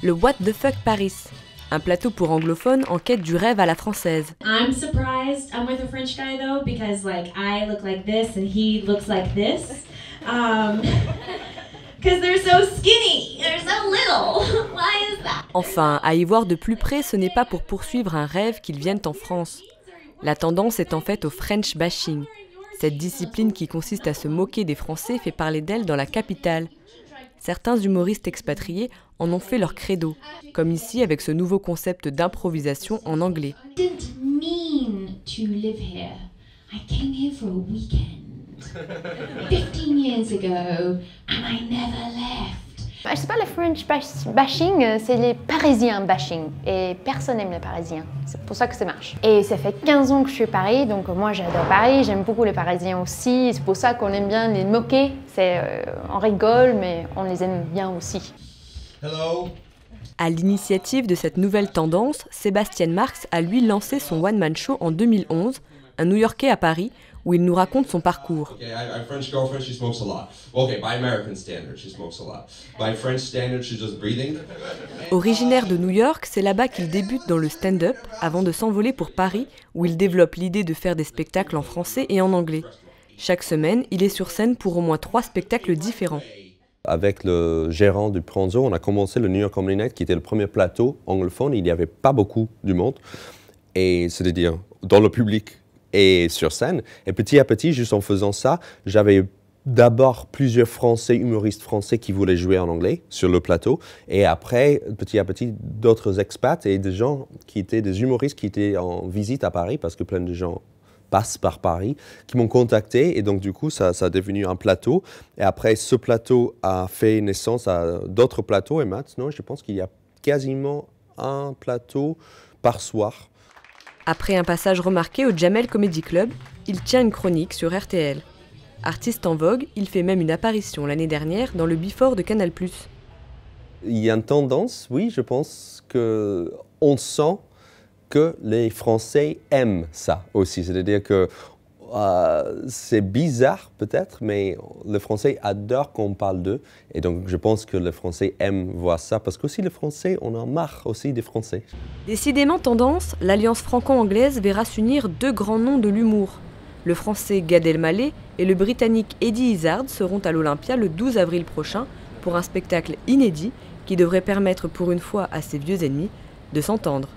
le What the Fuck Paris, un plateau pour anglophones en quête du rêve à la française. I'm surprised I'm with a French guy though because like I look like this and he looks like this. Because they're so skinny, they're so little. Why is that? Enfin, à y voir de plus près, ce n'est pas pour poursuivre un rêve qu'ils viennent en France. La tendance est en fait au French bashing. Cette discipline qui consiste à se moquer des Français fait parler d'elle dans la capitale. Certains humoristes expatriés en ont fait leur credo, comme ici avec ce nouveau concept d'improvisation en anglais. I didn't mean to live here. I came here for a weekend. 15 years ago, and I never left. C'est pas le French bashing, c'est les Parisiens bashing. Et personne n'aime les Parisiens. C'est pour ça que ça marche. Et ça fait 15 ans que je suis à Paris, donc moi j'adore Paris, j'aime beaucoup les Parisiens aussi. C'est pour ça qu'on aime bien les moquer. On rigole, mais on les aime bien aussi. Hello. À l'initiative de cette nouvelle tendance, Sébastien Marx a lui lancé son one-man show en 2011, un New-Yorkais à Paris, où il nous raconte son parcours. Okay, I have a French girlfriend, she smokes a lot. Okay, by American standards, she smokes a lot. By French standards, she's just breathing. Originaire de New York, c'est là-bas qu'il débute dans le stand-up, avant de s'envoler pour Paris, où il développe l'idée de faire des spectacles en français et en anglais. Chaque semaine, il est sur scène pour au moins 3 spectacles différents. Avec le gérant du Pranzo, on a commencé le New York Comedy Night, qui était le premier plateau anglophone. Il n'y avait pas beaucoup du monde, et c'est-à-dire dans le public et sur scène. Et petit à petit, juste en faisant ça, j'avais d'abord plusieurs Français, humoristes français qui voulaient jouer en anglais sur le plateau. Et après, petit à petit, d'autres expats et des gens qui étaient des humoristes qui étaient en visite à Paris, parce que plein de gens passent par Paris, qui m'ont contacté. Et donc, du coup, ça a devenu un plateau. Et après, ce plateau a fait naissance à d'autres plateaux. Et maintenant, je pense qu'il y a quasiment un plateau par soir. Après un passage remarqué au Jamel Comedy Club, il tient une chronique sur RTL. Artiste en vogue, il fait même une apparition l'année dernière dans le Before de Canal+. Il y a une tendance, oui, je pense qu'on sent que les Français aiment ça aussi. C'est-à-dire que c'est bizarre peut-être, mais les Français adorent qu'on parle d'eux. Et donc je pense que les Français aiment voir ça, parce qu'aussi les Français, on en marre aussi des Français. Décidément tendance, l'alliance franco-anglaise verra s'unir 2 grands noms de l'humour. Le français Gad Elmaleh et le britannique Eddie Izzard seront à l'Olympia le 12 avril prochain pour un spectacle inédit qui devrait permettre pour une fois à ses vieux ennemis de s'entendre.